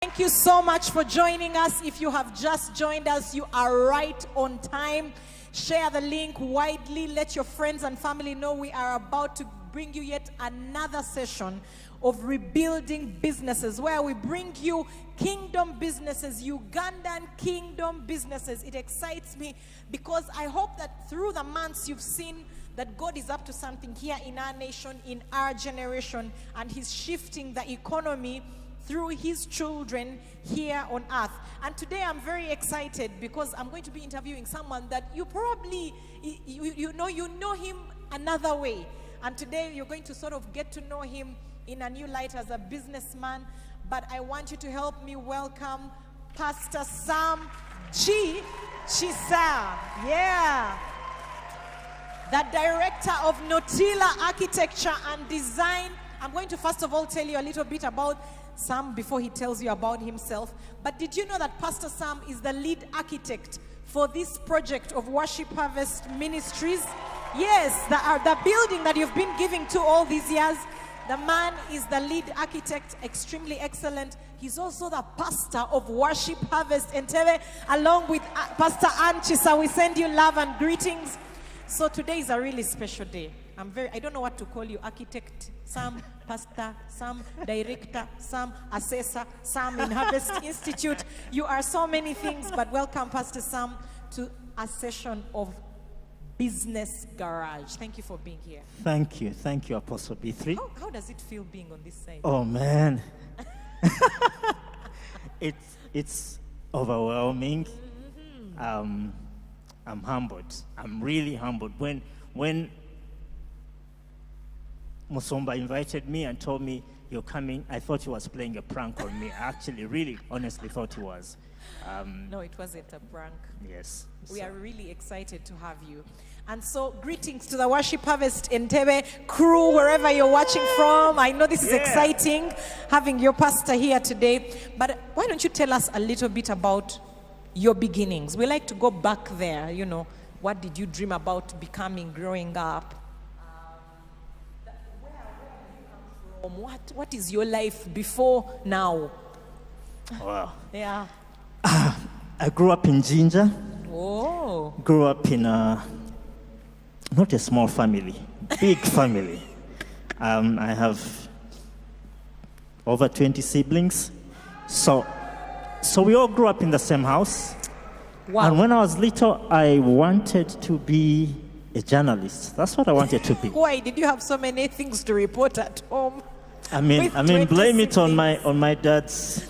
Thank you so much for joining us. If you have just joined us, you are right on time. Share the link widely. Let your friends and family know we are about to bring you yet another session of rebuilding businesses, where we bring you kingdom businesses, Ugandan kingdom businesses. It excites me because I hope that through the months you've seen that God is up to something here in our nation, in our generation, and He's shifting the economy through His children here on earth. And today I'm very excited because I'm going to be interviewing someone that you probably, you know him another way. And today you're going to sort of get to know him in a new light as a businessman. But I want you to help me welcome Pastor Sam G. Chisa. Yeah. The director of Nautila Architecture and Design. I'm going to first of all tell you a little bit about Sam before he tells you about himself. But did you know that Pastor Sam is the lead architect for this project of Worship Harvest Ministries? Yes, the building that you've been giving to all these years. The man is the lead architect, extremely excellent. He's also the pastor of Worship Harvest Entebbe, along with Pastor Anchisa. We send you love and greetings. So today is a really special day. I don't know what to call you: architect Sam, pastor Sam, director Sam, assessor Sam in Harvest Institute. You are so many things, but welcome, Pastor Sam, to a session of Business Garage. Thank you for being here. Thank you, Apostle B3. How does it feel being on this side? Oh man, it's overwhelming. Mm-hmm. I'm humbled. I'm really humbled. When Musomba invited me and told me you're coming, I thought he was playing a prank on me. I actually, really, honestly thought he was. No, it wasn't a prank. Yes. We are really excited to have you. And so, greetings to the Worship Harvest Entebbe crew, wherever you're watching from. I know this is exciting, having your pastor here today. But why don't you tell us a little bit about your beginnings? We like to go back there, you know. What did you dream about becoming growing up? Where did you come from? What is your life before now? Wow. Yeah. I grew up in Jinja. Oh. Grew up in not a small family, big family. I have over 20 siblings. So we all grew up in the same house. Wow. And when I was little, I wanted to be a journalist. That's what I wanted to be. Why did you have so many things to report at home? I mean, blame it on my dad's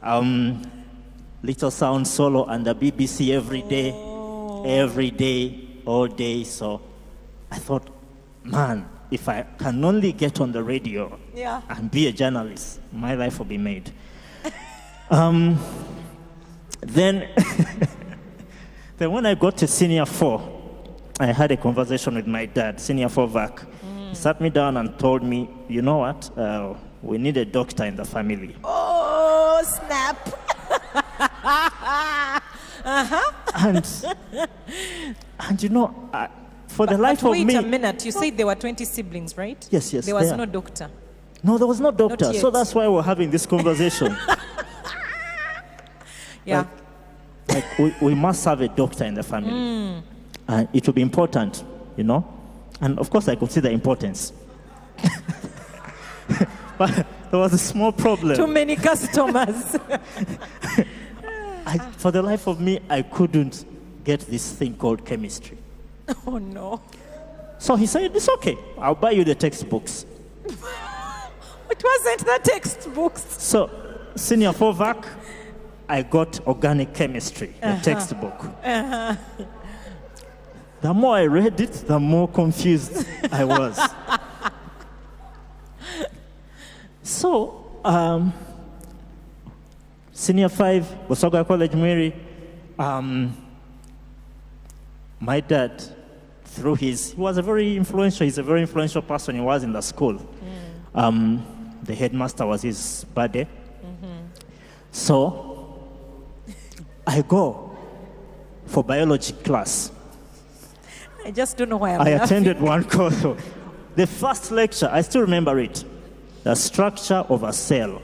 Little Sound solo and the BBC every day, all day. So I thought, man, if I can only get on the radio and be a journalist, my life will be made. Then when I got to Senior 4, I had a conversation with my dad, Senior 4 VAC. He sat me down and told me, you know what, we need a doctor in the family. Oh, snap. And you know, for the life of me... Wait a minute, you said there were 20 siblings, right? Yes. There was no doctor. No, there was no doctor. So that's why we're having this conversation. Yeah. Like we must have a doctor in the family. And it will be important, you know. And of course I could see the importance. But there was a small problem. Too many customers. For the life of me, I couldn't get this thing called chemistry. Oh no. So he said, it's okay, I'll buy you the textbooks. It wasn't the textbooks. So, Senior 4 VAC, I got organic chemistry, the textbook. The more I read it, the more confused I was. So, Senior 5, Bosoga College, Mary, my dad, he's a very influential person. He was in the school. The headmaster was his buddy. So, I go for biology class. I just don't know why I attended one course. The first lecture, I still remember it. The structure of a cell.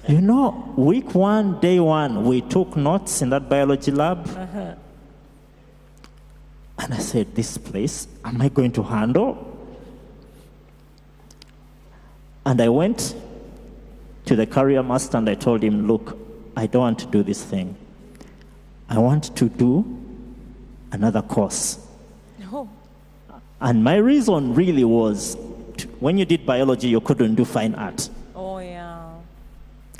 You know, week 1, day 1, we took notes in that biology lab. And I said, this place, am I going to handle? And I went to the career master and I told him, look, I don't want to do this thing. I want to do another course. Oh. And my reason really was, when you did biology, you couldn't do fine art. Oh, yeah.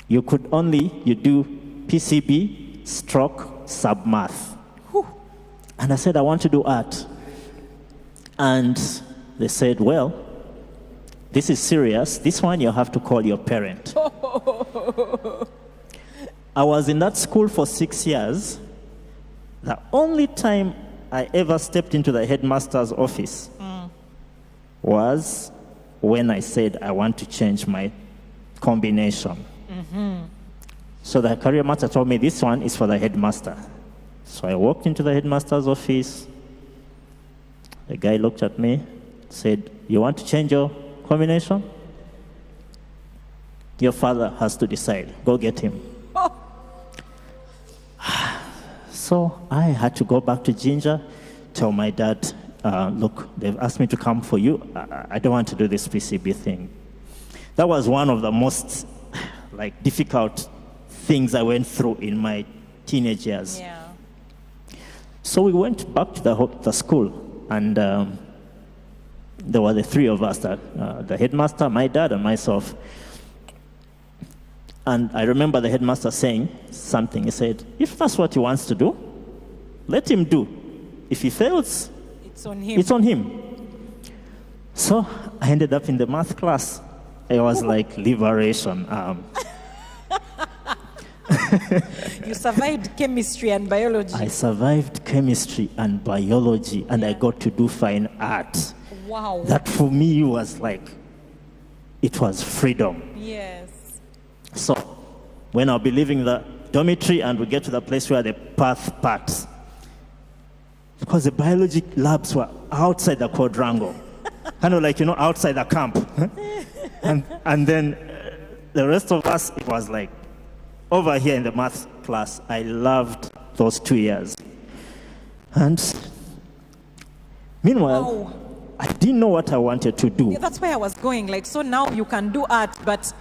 You could only, you do PCB, stroke, sub-math. And I said, I want to do art. And they said, well, this is serious. This one you have to call your parent. I was in that school for 6 years. The only time I ever stepped into the headmaster's office was when I said I want to change my combination. So the career master told me this one is for the headmaster. So I walked into the headmaster's office. The guy looked at me, said, you want to change your combination? Your father has to decide. Go get him. So I had to go back to Ginger, tell my dad, look, they've asked me to come for you. I don't want to do this PCB thing. That was one of the most difficult things I went through in my teenage years. Yeah. So we went back to the school, and there were the three of us, the headmaster, my dad, and myself. And I remember the headmaster saying something. He said, if that's what he wants to do, let him do. If he fails, it's on him. It's on him. So I ended up in the math class. It was like liberation. You survived chemistry and biology. I survived chemistry and biology, and I got to do fine art. Wow. That for me was it was freedom. Yes. So when I'll be leaving the dormitory and we get to the place where the path parts, because the biology labs were outside the quadrangle, kind of outside the camp. and then the rest of us, it was over here in the math class. I loved those 2 years. And meanwhile, I didn't know what I wanted to do. Yeah, that's where I was going. So now you can do art, but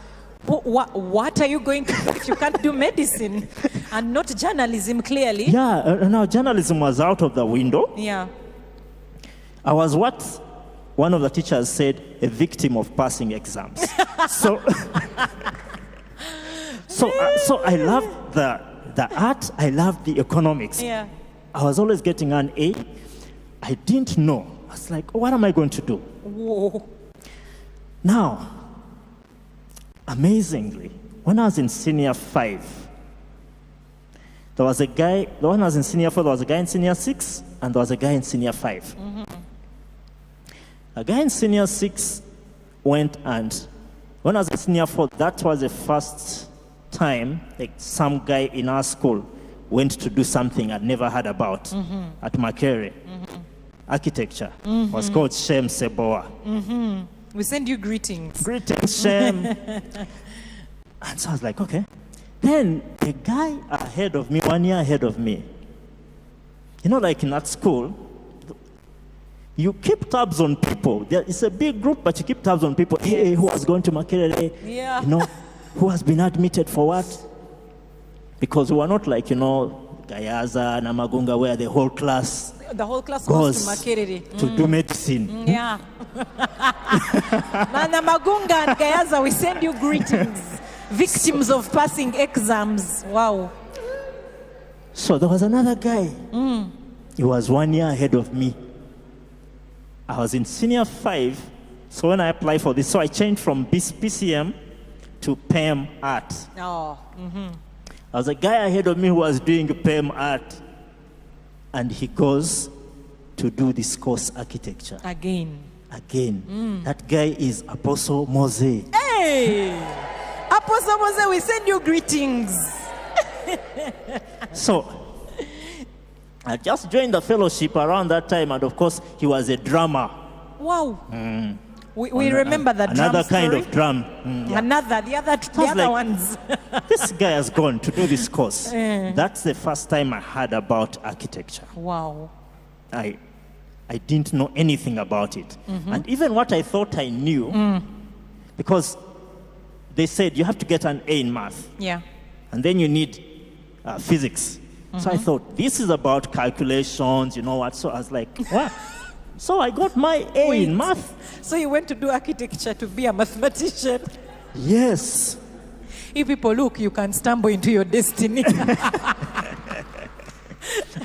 what are you going to do if you can't do medicine and not journalism, clearly? Yeah, now journalism was out of the window. Yeah. I was what one of the teachers said, a victim of passing exams. So I loved the art, I loved the economics. Yeah. I was always getting an A. I didn't know. I was like, what am I going to do? Whoa. Now, amazingly, when I was in senior 5, there was a guy, the one I was in senior 4, there was a guy in senior 6, and there was a guy in senior 5. A guy in senior 6 went, and when I was in senior 4, that was the first time some guy in our school went to do something I'd never heard about at Makere. Architecture. Was called Shem Seboa. We send you greetings. Greetings, Shem. And so I was like, okay. Then a guy ahead of me, 1 year ahead of me, in that school, you keep tabs on people. It's a big group, but you keep tabs on people. Hey, who has gone to Makerere? Yeah. Who has been admitted for what? Because we are not Gayaza, Namagunga, where the whole class goes to Makerere. To do medicine. Yeah. Namagunga and Gayaza, we send you greetings. Victims of passing exams. Wow. So there was another guy. He was 1 year ahead of me. I was in senior 5, so when I applied for this, so I changed from PCM to PEM art. Oh. There was a guy ahead of me who was doing PEM art, and he goes to do this course, architecture. Again. That guy is Apostle Mose. Hey! Apostle Mose, we send you greetings. So, I just joined the fellowship around that time, and of course, he was a drummer. Wow. We remember the drum another kind story. of drum. Yeah. The other like- ones. This guy has gone to do this course. That's the first time I heard about architecture. Wow. I didn't know anything about it. And even what I thought I knew, because they said you have to get an A in math, Yeah. and then you need physics. So I thought, this is about calculations, you know what? So I was like, what? So I got my A Wait. in math. So you went to do architecture to be a mathematician. Yes. If people look, you can stumble into your destiny.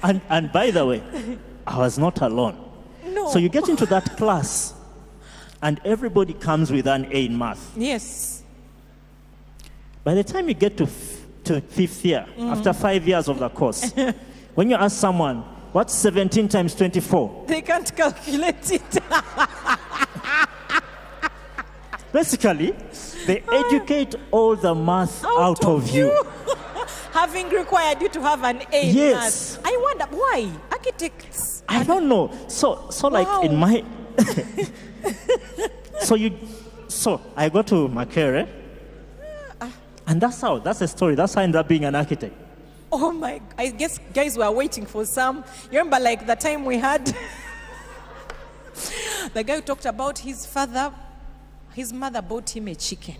And by the way, I was not alone. No. So you get into that class, and everybody comes with an A in math. Yes. By the time you get to fifth year, after 5 years of the course, when you ask someone, what's 17 times 24? They can't calculate it. Basically, they educate all the math out of you. Having required you to have an A in Yes. math. I wonder why architects. I don't know. So like in my so I go to Makerere, and that's the story. That's how I ended up being an architect. Oh my! I guess guys were waiting for some. You remember, like the time we had the guy who talked about his father. His mother bought him a chicken.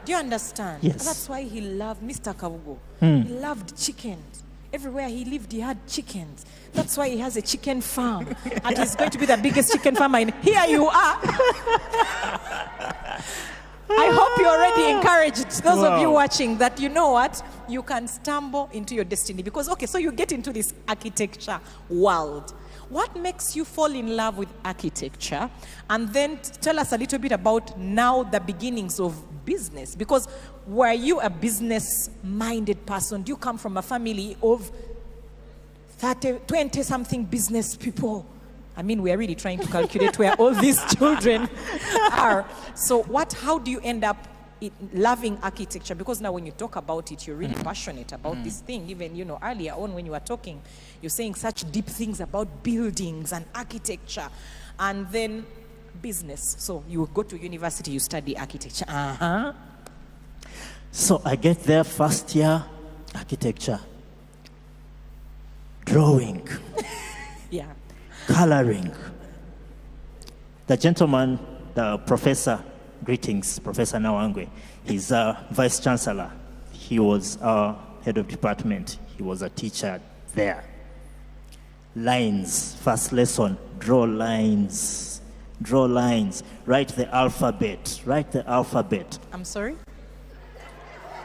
Do you understand? Yes. That's why he loved Mr. Kavugo. He loved chickens. Everywhere he lived, he had chickens. That's why he has a chicken farm. And he's going to be the biggest chicken farmer in. Here you are. I hope you already encouraged those of you watching that you know what? You can stumble into your destiny. Because, okay, so you get into this architecture world. What makes you fall in love with architecture? And then tell us a little bit about now the beginnings of business. Because were you a business-minded person? Do you come from a family of 20-something business people? I mean, we're really trying to calculate where all these children are. So how do you end up loving architecture? Because now when you talk about it, you're really passionate about this thing. Even, earlier on when you were talking, you're saying such deep things about buildings and architecture. And then business. So you go to university, you study architecture. So I get there first year, architecture, drawing, Yeah. coloring. The gentleman, the professor, greetings, Professor Nawangwe, he's a vice chancellor. He was our head of department. He was a teacher there. Lines, first lesson, draw lines, write the alphabet. I'm sorry?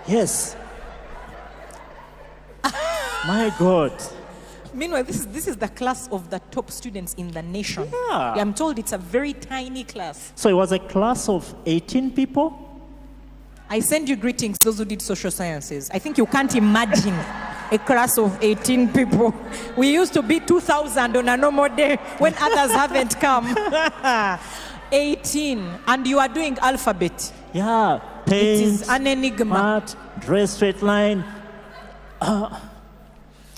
Yes. My God. Meanwhile, this is the class of the top students in the nation. Yeah. I'm told it's a very tiny class. So it was a class of 18 people. I send you greetings, those who did social sciences. I think you can't imagine a class of 18 people. We used to be 2,000 on a normal day when others haven't come. 18. And you are doing alphabet. Yeah, paint, It is an enigma. mat, draw a straight line.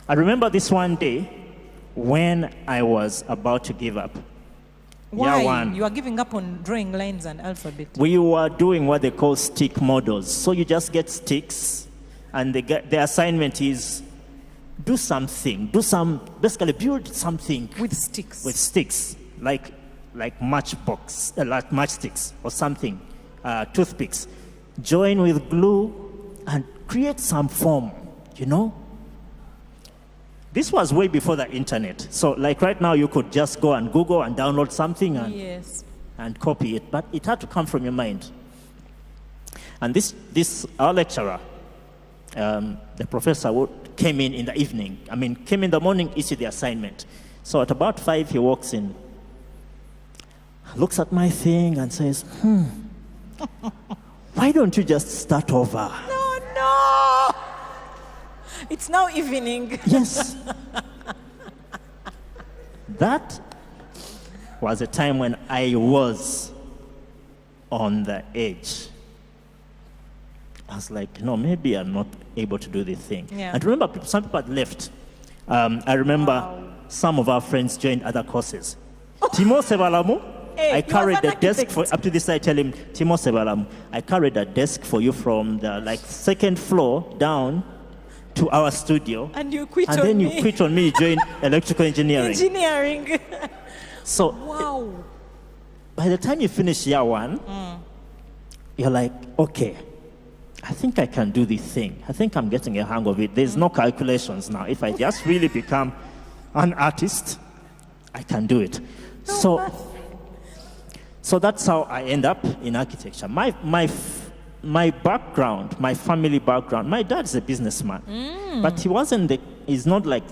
I remember this one day when I was about to give up. Why? Year one. You are giving up on drawing lines and alphabet. We were doing what they call stick models. So you just get sticks, and the assignment is basically build something With sticks. with sticks, like matchsticks or something, toothpicks. Join with glue and create some form, This was way before the internet. So like right now, you could just go and Google and download something Yes. and copy it, but it had to come from your mind. And our lecturer, the professor came in the evening. Came in the morning, issued the assignment. So at about 5, he walks in, looks at my thing and says, why don't you just start over? No! It's now evening. Yes. That was a time when I was on the edge. I was like, maybe I'm not able to do this thing. Yeah. And remember, some people had left. I remember some of our friends joined other courses. Timo Sebalamu, Hey, I he was carried an the desk for, architect. up to this. I tell him, Timo Sebalam, I carried a desk for you from the like second floor down to our studio. And you quit And on then me. you quit on me, join electrical engineering. Engineering. So Wow. by the time you finish year one, you're like, okay, I think I can do this thing. I think I'm getting a hang of it. There's no calculations now. If I just really become an artist, I can do it. So that's how I end up in architecture. My background, my family background, my dad's a businessman, but he's not like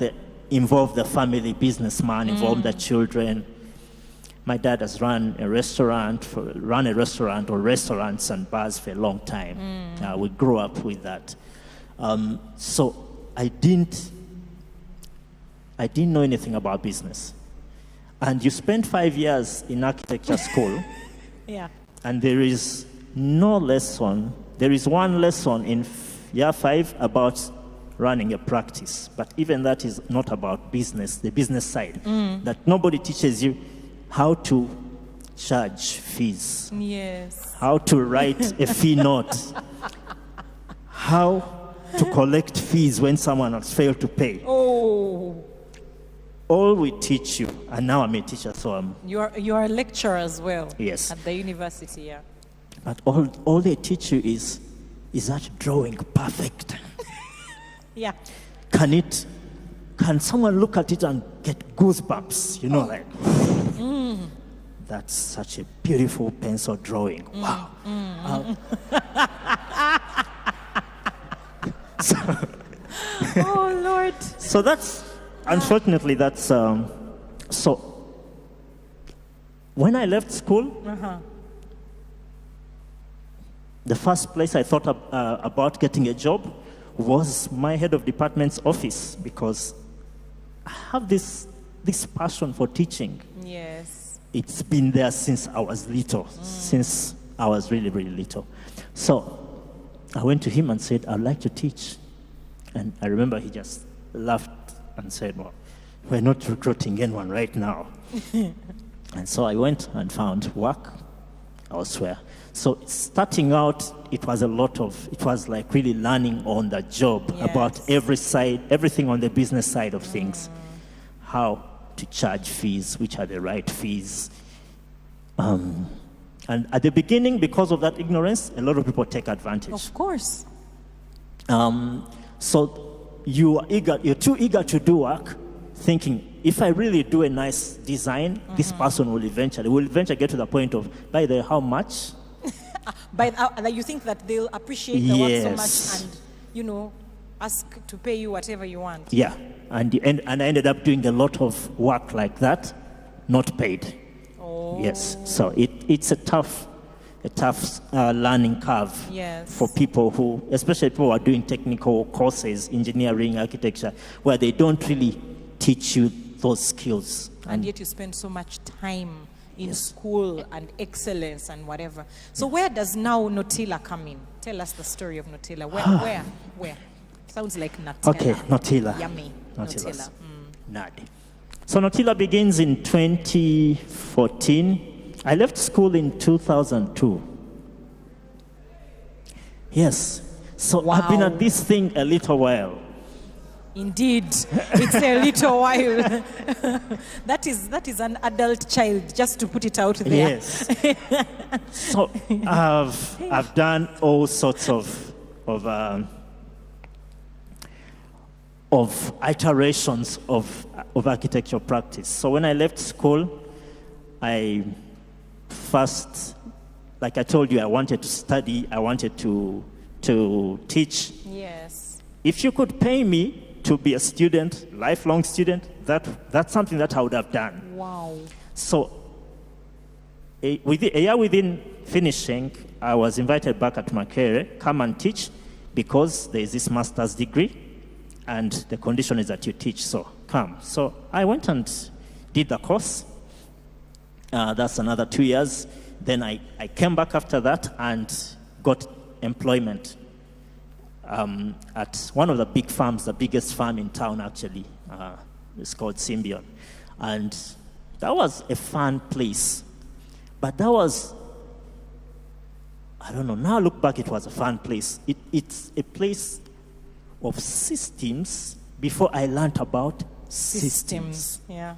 involved the family businessman, involved the children. My dad has run a restaurant or restaurants and bars for a long time. We grew up with that. So I didn't know anything about business. And you spend 5 years in architecture school, Yeah. and there is no lesson. There is one lesson in year 5 about running a practice, but even that is not about business, the business side. That nobody teaches you how to charge fees, Yes. how to write a fee note, how to collect fees when someone has failed to pay. Oh, All we teach you, and now I'm a teacher, so you are a lecturer as well. Yes. At the university, yeah. but all they teach you is that drawing perfect? Yeah. Can someone look at it and get goosebumps? You know, like, that's such a beautiful pencil drawing. Wow. Oh, Lord. So that's, unfortunately, that's, so when I left school, the first place I thought about getting a job was my head of department's office, because I have this passion for teaching. Yes. It's been there since I was little, since I was really, really little. So I went to him and said, I'd like to teach. And I remember he just laughed and said, well, we're not recruiting anyone right now. And so I went and found work elsewhere. So starting out, it was like really learning on the job about everything on the business side of things. How to charge fees, which are the right fees. And at the beginning, because of that ignorance, a lot of people take advantage. Of course. So you're too eager to do work, thinking, if I really do a nice design, this person will eventually get to the point of, by the way, how much? You think that they'll appreciate the work so Yes. much and, ask to pay you whatever you want. Yeah, and I ended up doing a lot of work like that, not paid. Oh. Yes, so it's a tough learning curve Yes. for people who, especially people who are doing technical courses, engineering, architecture, where they don't really teach you those skills. And yet you spend so much time in school and excellence and whatever. So where does now Nautila come in? Tell us the story of Nautila. Where? Sounds like Nautila. Okay, Nautila. Yummy. Nautilas. Nautila. NAD. So Nautila begins in 2014. I left school in 2002. Yes. So I've been at this thing a little while. Indeed, it's a little while. That is an adult child, just to put it out there. Yes. So I've done all sorts of iterations of architecture practice. So when I left school, I first, like I told you, I wanted to study. I wanted to teach. Yes. If you could pay me to be a student, lifelong student, that's something that I would have done. Wow. So a year within finishing, I was invited back at Makerere, come and teach, because there is this master's degree, and the condition is that you teach, so come. So I went and did the course. That's another 2 years. Then I came back after that and got employment at one of the big farms, the biggest farm in town, actually. It's called Symbion. And that was a fun place. But that was, I don't know, now I look back, it was a fun place. It's a place of systems before I learned about systems. Yeah.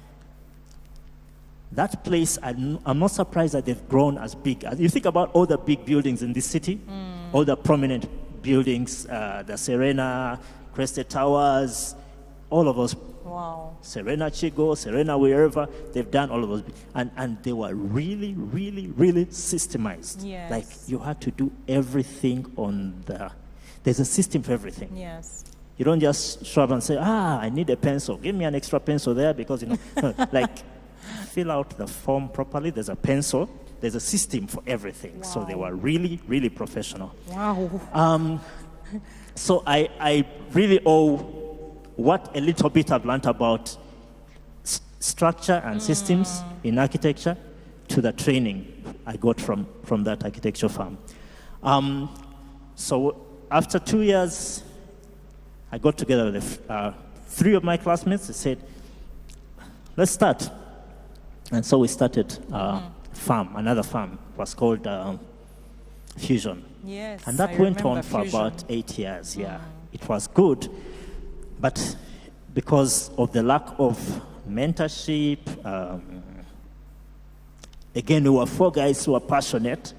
That place, I'm not surprised that they've grown as big. As you think about all the big buildings in this city, all the prominent buildings, the Serena, Crested Towers, all of those. Wow. Serena Chigo, Serena wherever, they've done all of those. And they were really, really, really systemized. Yes. Like you had to do everything there's a system for everything. Yes. You don't just show up and say, I need a pencil. Give me an extra pencil there because, like, fill out the form properly. There's a pencil. There's a system for everything. Wow. So they were really, really professional. Wow. So I really owe what a little bit I've learned about structure and systems in architecture to the training I got from that architecture firm. So after 2 years, I got together with 3 of my classmates. They said, let's start. And so we started another farm. It was called Fusion. Yes. And that went on for about 8 years, yeah. It was good, but because of the lack of mentorship, again, we were 4 guys who were passionate,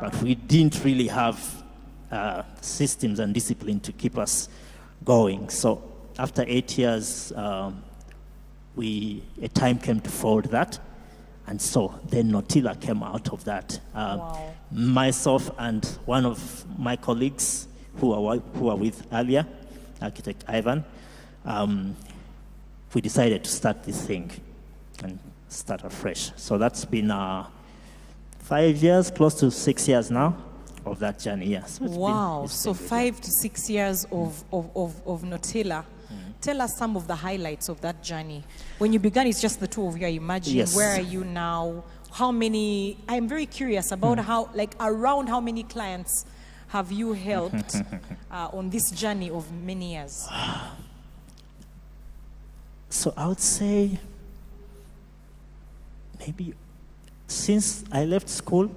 but we didn't really have systems and discipline to keep us going. So after 8 years, a time came to fold that. And so then Nautila came out of that. Wow. Myself and one of my colleagues who were with earlier, architect Ivan, we decided to start this thing and start afresh. So that's been 5 years, close to 6 years now of that journey. Yeah. So Wow. it's So been good, 5 to 6 years of Nautila. Tell us some of the highlights of that journey. When you began, it's just the two of you, I imagine. Yes. Where are you now? How many? I'm very curious about around how many clients have you helped on this journey of many years? So I would say maybe since I left school,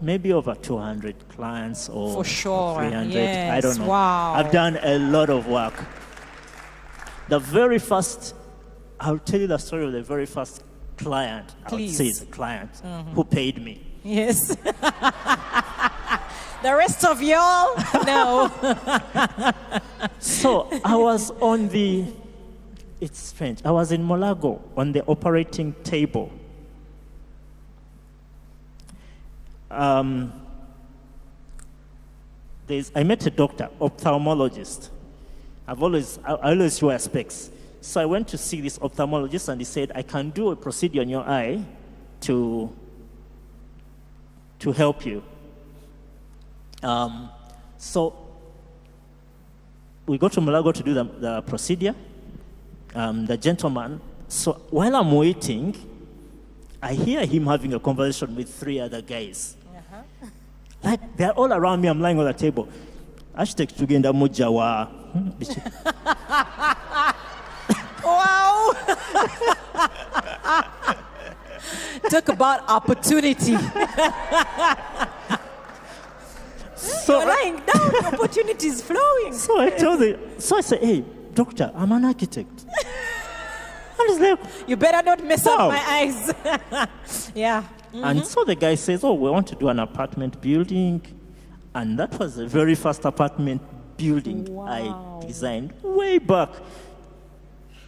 maybe over 200 clients or For sure. 300. Yes. I don't know. Wow. I've done a lot of work. The very first, I'll tell you the story of the very first client. I would Please. say it's a client who paid me. Yes. The rest of y'all, no. So I was it's strange. I was in Molago on the operating table. I met a doctor, ophthalmologist. I always wear specs. So I went to see this ophthalmologist and he said, I can do a procedure on your eye to help you. So we go to Molago to do the procedure. The gentleman, so while I'm waiting, I hear him having a conversation with 3 other guys. Like, they're all around me, I'm lying on the table. Hashtag tugenda muja wa. Wow. Talk about opportunity. So You're lying down, the opportunity is flowing. So I said, hey, doctor, I'm an architect. And he's like, You better not mess up Wow. my eyes. Yeah. And so the guy says, we want to do an apartment building. And that was the very first apartment building I designed way back.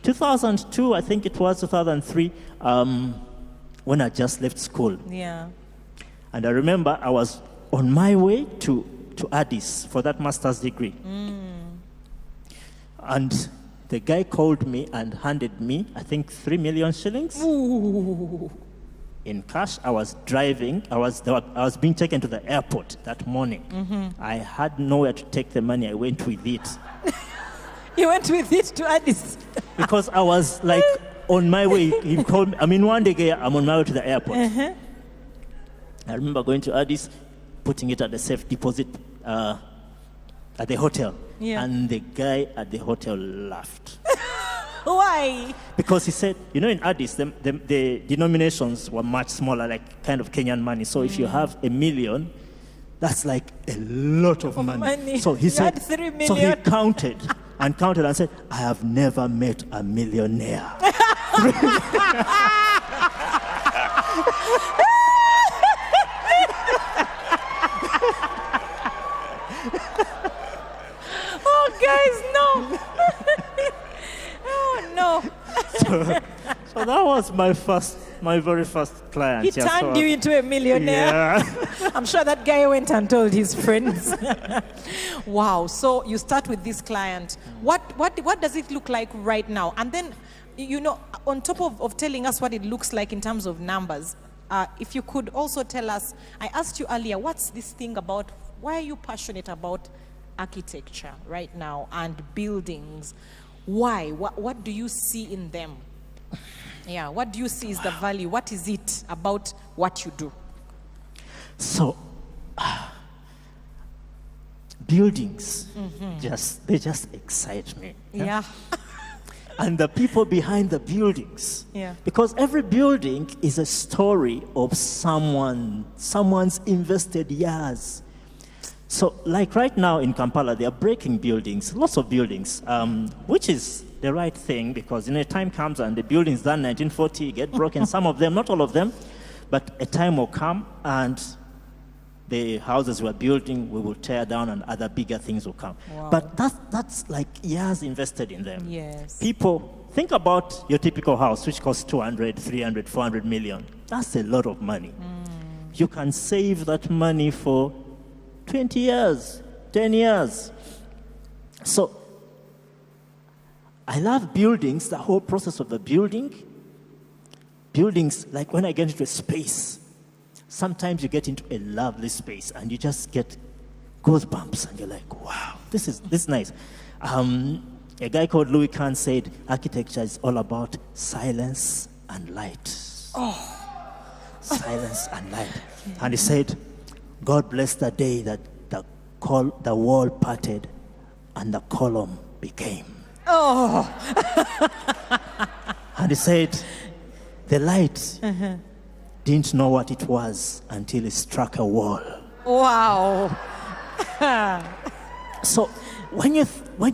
2002, I think it was 2003, when I just left school. Yeah. And I remember I was on my way to Addis for that master's degree. And the guy called me and handed me, I think, 3 million shillings. Ooh. In cash. I was driving. I was being taken to the airport that morning. I had nowhere to take the money. I went with it You went with it to Addis. because I was like on my way. He called me. I mean, one day I'm on my way to the airport. I remember going to Addis, putting it at the safe deposit at the hotel, Yeah. and the guy at the hotel laughed. Why? Because he said, you know, in Addis, the denominations were much smaller, like kind of Kenyan money. So if you have $1 million, that's like a lot of money. So he You said, had 3 million. so he counted and said, I have never met a millionaire. Oh, guys, no. Oh, no. So that was my very first client. He turned you into a millionaire. Yeah. I'm sure that guy went and told his friends. Wow. So you start with this client. What does it look like right now? And then, you know, on top of telling us what it looks like in terms of numbers, if you could also tell us, I asked you earlier, what's this thing about, why are you passionate about architecture right now and buildings? Why? What do you see in them? Yeah, what do you see is the value? What is it about what you do? So, buildings, they just excite me. Yeah. And the people behind the buildings. Yeah. Because every building is a story of someone's invested years. So, like right now in Kampala, they are breaking buildings, lots of buildings, which is the right thing because, you know, time comes and the buildings done 1940 get broken. Some of them, not all of them, but a time will come and the houses we're building, we will tear down and other bigger things will come. Wow. But that's like years invested in them. Yes. People, think about your typical house, which costs 200, 300, 400 million. That's a lot of money. You can save that money for 20 years, 10 years. So I love buildings, the whole process of the building. Buildings, like when I get into a space, sometimes you get into a lovely space and you just get goosebumps and you're like, wow, this is nice. A guy called Louis Kahn said, architecture is all about silence and light. Oh. Silence and light. And he said, God bless the day that the wall parted and the column became. Oh. And he said, the light didn't know what it was until it struck a wall. Wow. So when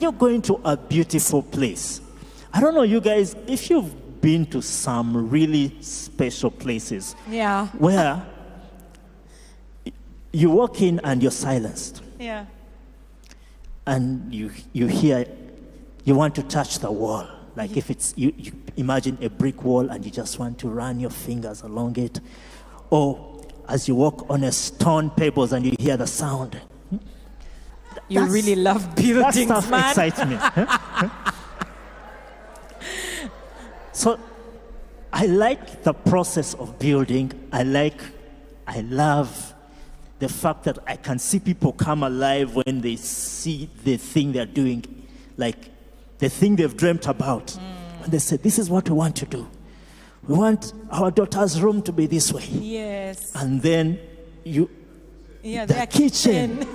you're going to a beautiful place, I don't know, you guys, if you've been to some really special places, Yeah. where you walk in and you're silenced, Yeah. and you hear, you want to touch the wall. Like if it's, you imagine a brick wall and you just want to run your fingers along it. Or as you walk on a stone pebbles and you hear the sound. You really love buildings, that stuff man. excites me. So I like the process of building. I love the fact that I can see people come alive when they see the thing they're doing, like the thing they've dreamt about. And they say, this is what we want to do. We want our daughter's room to be this way. Yes. And then Yeah, the their kitchen.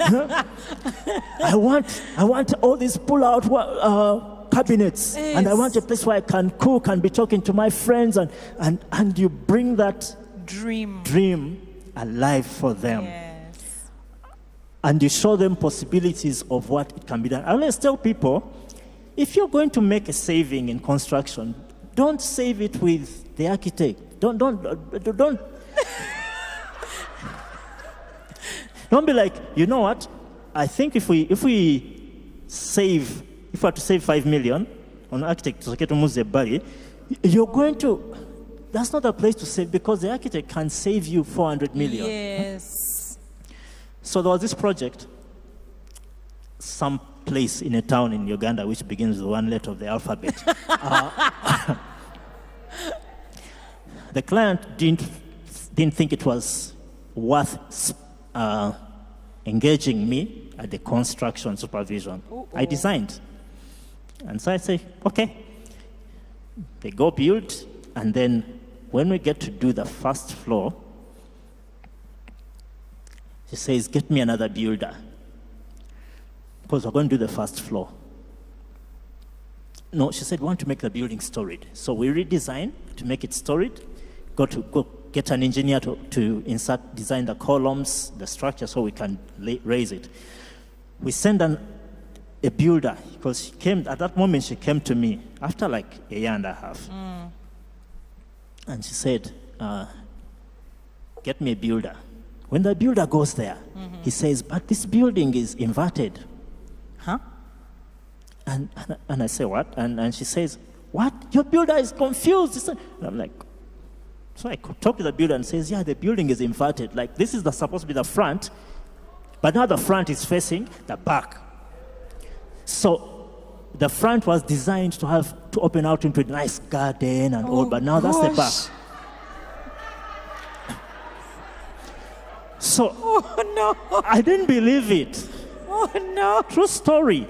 I want all these pull-out cabinets. Yes. And I want a place where I can cook and be talking to my friends. And you bring that dream alive for them. Yes. And you show them possibilities of what it can be done. I always tell people, if you're going to make a saving in construction, don't save it with the architect. Don't be like, you know what? I think if we have to save 5 million on architect to move the body, you're going to. That's not a place to save because the architect can save you 400 million. Yes. So there was this project, some place in a town in Uganda which begins with one letter of the alphabet. The client didn't think it was worth engaging me at the construction supervision. I designed. And so I say, okay. They go build, and then when we get to do the first floor, she says, get me another builder, because we're going to do the first floor. No, she said, we want to make the building storied. So we redesigned to make it storied. Go get an engineer to design the columns, the structure, so we can raise it. We send a builder, because at that moment she came to me after like a year and a half. And she said, get me a builder. When the builder goes there, he says, but this building is inverted. Huh? And I say, what? And she says, what? Your builder is confused. And I'm like, so I talk to the builder and says, yeah, the building is inverted. Like, this is supposed to be the front, but now the front is facing the back. So the front was designed to open out into a nice garden and all, but now that's the back. So I didn't believe it. Oh no. True story.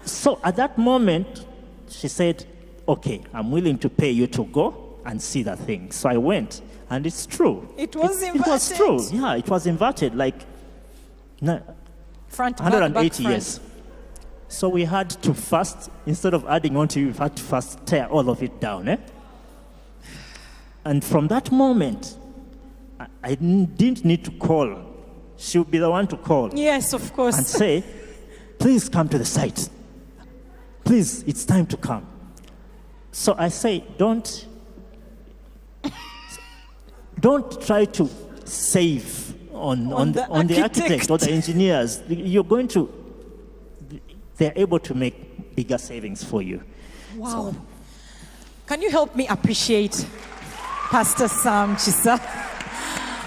So at that moment, she said, okay, I'm willing to pay you to go and see the thing. So I went, and it's true. It was inverted. It was true. Yeah, it was inverted, like front, 180 back, years. So we had to first, instead of adding on to it, we had to first tear all of it down. And from that moment, I didn't need to call. She would be the one to call. Yes, of course. And say, please come to the site. Please, it's time to come. So I say, don't try to save on the architect or the engineers. They're able to make bigger savings for you. Wow. So, can you help me appreciate Pastor Sam Chisa?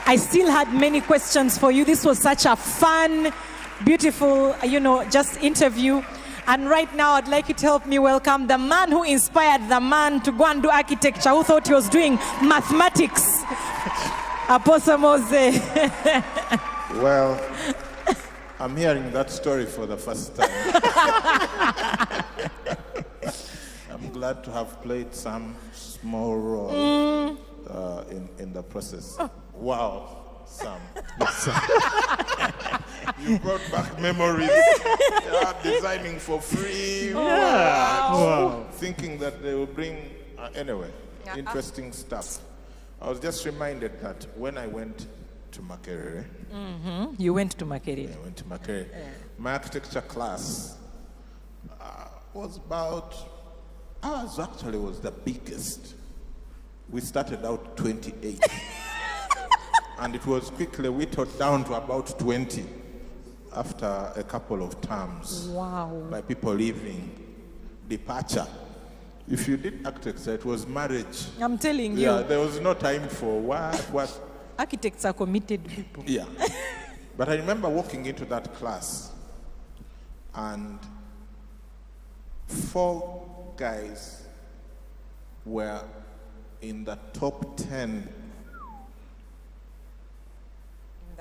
I still had many questions for you. This was such a fun, beautiful, just interview. And right now, I'd like you to help me welcome the man who inspired the man to go and do architecture, who thought he was doing mathematics, Apostle Mose. Well, I'm hearing that story for the first time. I'm glad to have played some small role in the process. Wow, Sam. You brought back memories. Designing for free. Wow. Thinking that they will bring... anyway, interesting stuff. I was just reminded that when I went to Makerere... You went to Makerere? I went to Makerere. My architecture class was about... Ours actually was the biggest. We started out 28. And it was quickly whittled down to about 20 after a couple of terms. Wow. By people leaving, departure. If you did architecture, it was marriage. I'm telling you. Yeah, there was no time for what. Architects are committed people. Yeah. But I remember walking into that class, and 4 guys were in the top 10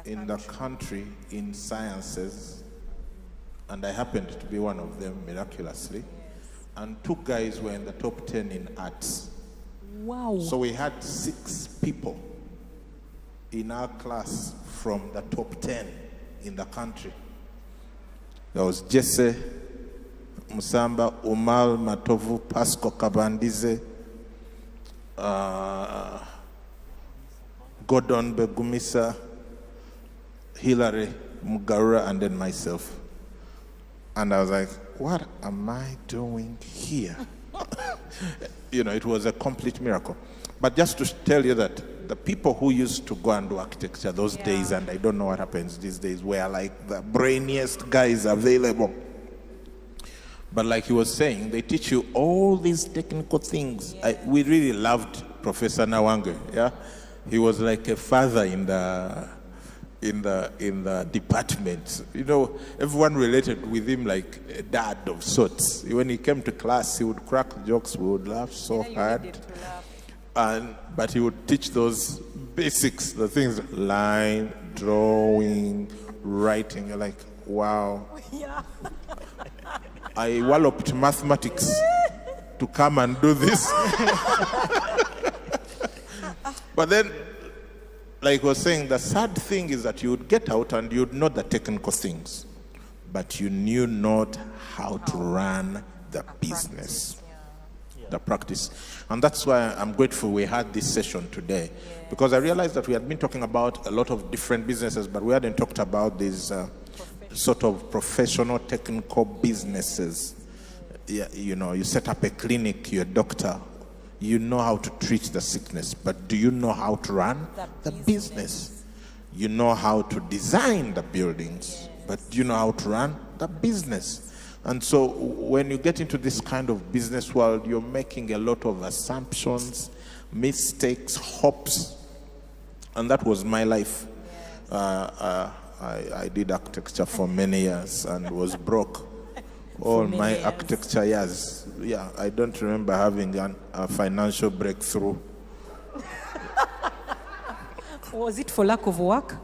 in the country in sciences, and I happened to be one of them miraculously. Yes. And 2 guys were in the top 10 in arts. Wow. So we had 6 people in our class from the top 10 in the country. There was Jesse Musamba, Umal Matovu, Pasco Kabandize, Gordon Begumisa, Hilary Mugarura, and then myself. And I was like, what am I doing here? It was a complete miracle. But just to tell you that the people who used to go and do architecture those days, and I don't know what happens these days, were like the brainiest guys available. But like he was saying, they teach you all these technical things. Yeah. We really loved Professor Nawange. Yeah, he was like a father in the department. Everyone related with him like a dad of sorts. When he came to class, he would crack jokes. We would laugh so hard. But he would teach those basics, the things: line, drawing, writing. You're like, wow. Yeah. I walloped mathematics to come and do this. But then, like I was saying, the sad thing is that you would get out and you'd know the technical things, but you knew not how to run the business. the practice. And that's why I'm grateful we had this session today, because I realized that we had been talking about a lot of different businesses, but we hadn't talked about these sort of professional technical businesses. Yeah, you know, you set up a clinic, you're a doctor, you know how to treat the sickness, but do you know how to run the business? You know how to design the buildings, but do you know how to run the business? And so when you get into this kind of business world, you're making a lot of assumptions, mistakes, hopes, and that was my life. I did architecture for many years and was broke all my architecture years. Yeah, I don't remember having a financial breakthrough. Was it for lack of work?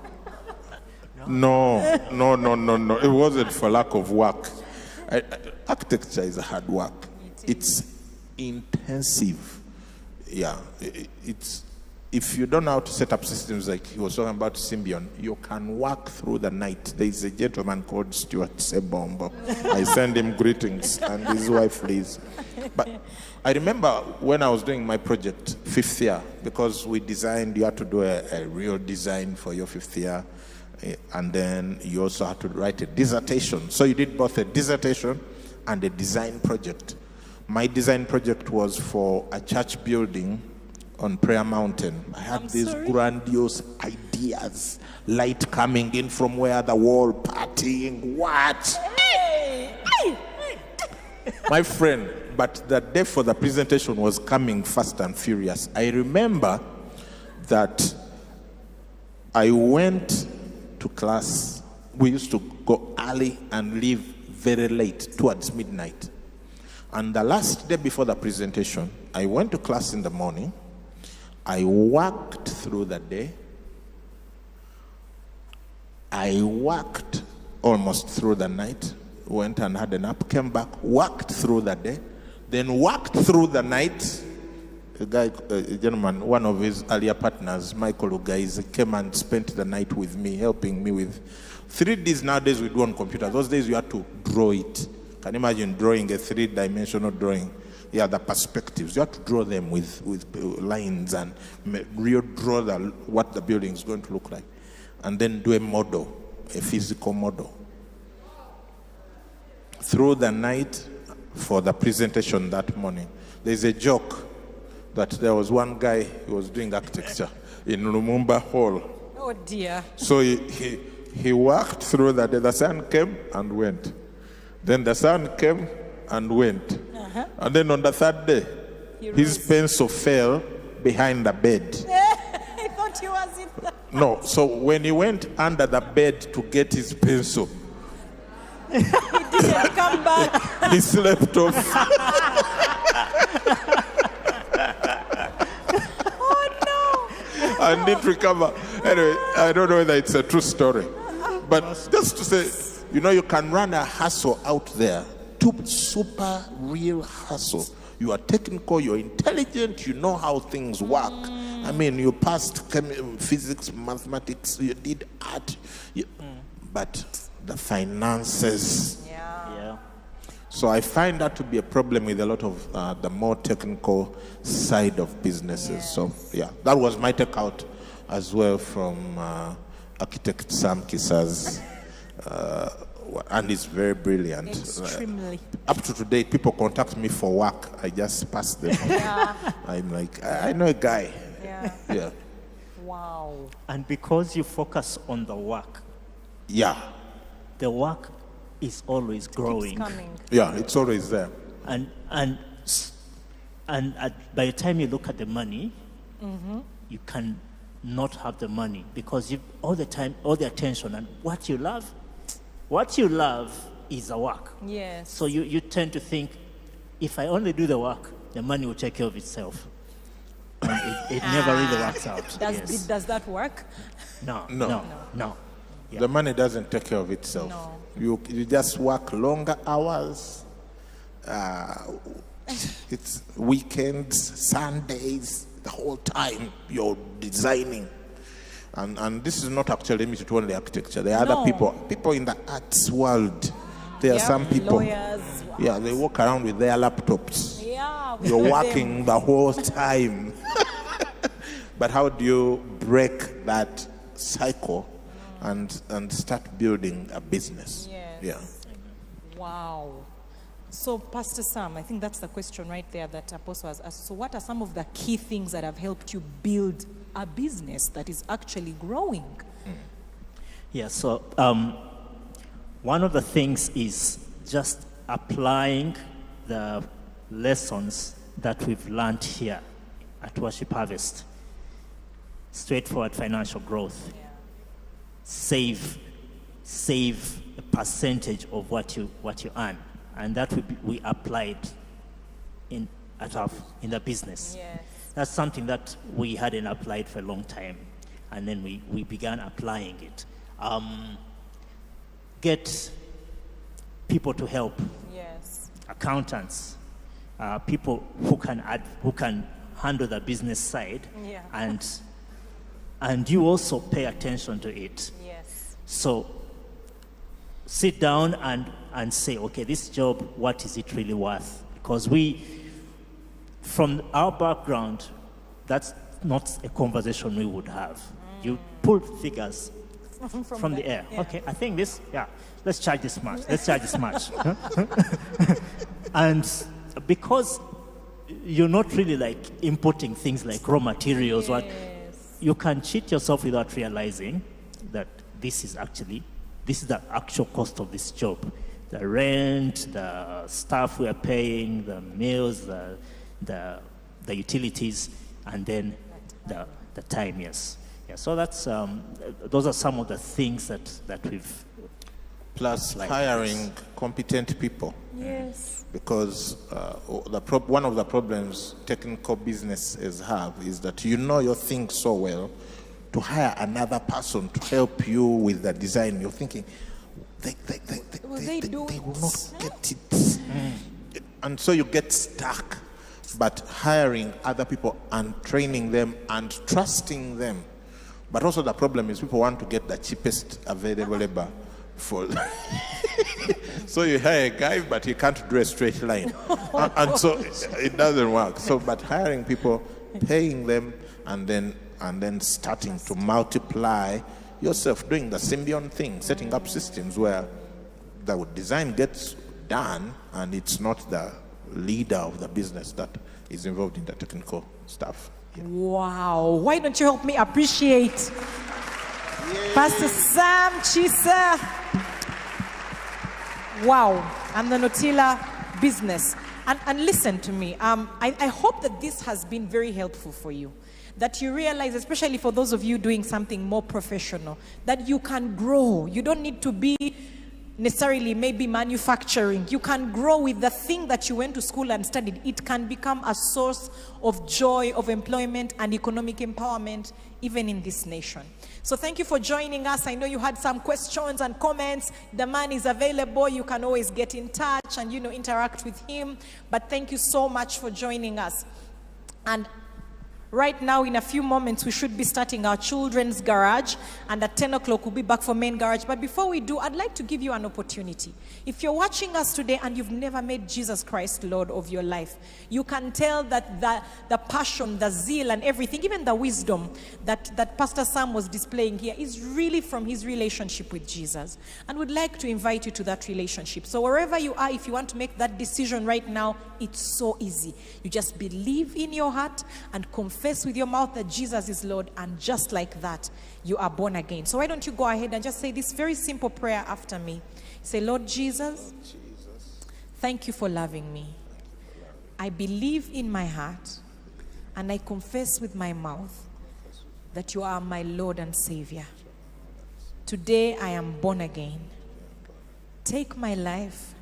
No. It wasn't for lack of work. Architecture is a hard work. It's intensive. Yeah, it's. If you don't know how to set up systems, like he was talking about Symbion, you can work through the night. There is a gentleman called Stuart Sebombo. I send him greetings, and his wife Liz. But I remember when I was doing my project, 5th year, because we designed, you had to do a real design for your 5th year, and then you also had to write a dissertation. So you did both a dissertation and a design project. My design project was for a church building on Prayer Mountain. I had these grandiose ideas, light coming in from where the wall, partying, what? My friend, but the day for the presentation was coming fast and furious. I remember that I went to class. We used to go early and leave very late, towards midnight. And the last day before the presentation, I went to class in the morning. I worked through the day. I worked almost through the night. Went and had a nap, came back, worked through the day, then worked through the night. A gentleman, one of his earlier partners, Michael Ugaiz, came and spent the night with me, helping me with 3Ds. Nowadays we do on computer. Those days you had to draw it. Can you imagine drawing a 3-dimensional drawing? Yeah, the perspectives. You have to draw them with lines and real draw what the building is going to look like. And then do a model, a physical model. Through the night for the presentation that morning. There's a joke that there was one guy who was doing architecture in Lumumba Hall. Oh dear. So he worked through the day. The sun came and went. Then the sun came and went. And then on the third day, his pencil fell behind the bed. I thought he was in the... No, so when he went under the bed to get his pencil, he didn't come back. He slept off. Oh no! I didn't recover. Anyway, I don't know whether it's a true story. But just to say, you know, you can run a hustle out there. Super real hustle. You are technical, you're intelligent, you know how things work. I mean, you passed physics, mathematics, you did art. But the finances. Yeah. So I find that to be a problem with a lot of the more technical side of businesses. Yes. So yeah, that was my takeout as well from architect Sam Kisa's. And it's very brilliant. Extremely. Up to today, people contact me for work. I just pass them. Yeah. I'm like, I know a guy. Yeah. Wow. And because you focus on the work, the work is always growing. It's coming. Yeah, it's always there. And by the time you look at the money, you can not have the money because you all the time, all the attention and what you love is the work. Yes. So you tend to think, if I only do the work, the money will take care of itself. And it never really works out. Does that work? No. Yeah. The money doesn't take care of itself. No. You just work longer hours. It's weekends, Sundays, the whole time you're designing. And this is not actually limited to only architecture. There are other people in the arts world. There are some people. Lawyers. Yeah, they walk around with their laptops. Yeah. Yeah, we You're know working the whole time. But how do you break that cycle and start building a business? Yes. Yeah. Wow. So, Pastor Sam, I think that's the question right there that Apostle has asked. So, what are some of the key things that have helped you build a business that is actually growing? Yeah, so one of the things is just applying the lessons that we've learned here at Worship Harvest. Straightforward financial growth. Yeah. Save a percentage of what you earn, and that we applied in the business. Yes. That's something that we hadn't applied for a long time, and then we began applying it. Get people to help, Yes. accountants, people who can handle the business side, Yeah. and you also pay attention to it. Yes. So sit down and say, okay, this job, what is it really worth? Because from our background, that's not a conversation we would have. You pull figures from the air. Yeah. Okay, I think let's charge this much. Let's charge this much. And because you're not really like importing things like raw materials, Yes. you can cheat yourself without realizing that this is the actual cost of this job. The rent, the staff we are paying, the meals, the utilities, and then the time, yes. Yeah, so that's those are some of the things that we've Plus hiring competent people. Yes. Because one of the problems technical businesses have is that you know your thing so well, to hire another person to help you with the design, you're thinking, they will not get it. And so you get stuck. But hiring other people and training them and trusting them. But also the problem is people want to get the cheapest available labor. So you hire a guy, but he can't do a straight line. And so it doesn't work. So, but hiring people, paying them, and then starting to multiply yourself, doing the symbiont thing, setting up systems where the design gets done, and it's not the leader of the business that is involved in the technical stuff. Yeah. Wow. Why don't you help me appreciate Pastor Sam Chisa? Wow. And the Nautila business. And listen to me. I hope that this has been very helpful for you. That you realize, especially for those of you doing something more professional, that you can grow. You don't need to be necessarily maybe manufacturing. You can grow with the thing that you went to school and studied. It can become a source of joy, of employment, and economic empowerment, even in this nation. So thank you for joining us. I know you had some questions and comments. The man is available. You can always get in touch and, interact with him. But thank you so much for joining us. And right now, in a few moments, we should be starting our children's garage, and at 10 o'clock, we'll be back for main garage. But before we do, I'd like to give you an opportunity. If you're watching us today and you've never made Jesus Christ Lord of your life, you can tell that the passion, the zeal, and everything, even the wisdom that Pastor Sam was displaying here is really from his relationship with Jesus. And we'd like to invite you to that relationship. So wherever you are, if you want to make that decision right now, it's so easy. You just believe in your heart and confess with your mouth that Jesus is Lord, and just like that, you are born again. So why don't you go ahead and just say this very simple prayer after me. Say, Lord Jesus, thank you for loving me. I believe in my heart and I confess with my mouth that you are my Lord and Savior. Today I am born again. Take my life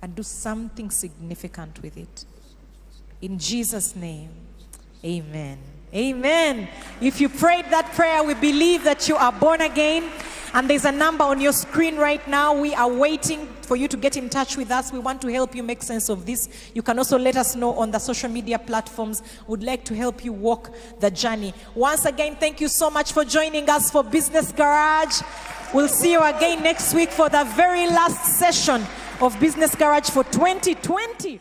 and do something significant with it. In Jesus' name, amen. Amen. If you prayed that prayer, we believe that you are born again. And there's a number on your screen right now. We are waiting for you to get in touch with us. We want to help you make sense of this. You can also let us know on the social media platforms. We'd like to help you walk the journey. Once again, thank you so much for joining us for Business Garage. We'll see you again next week for the very last session of Business Garage for 2020.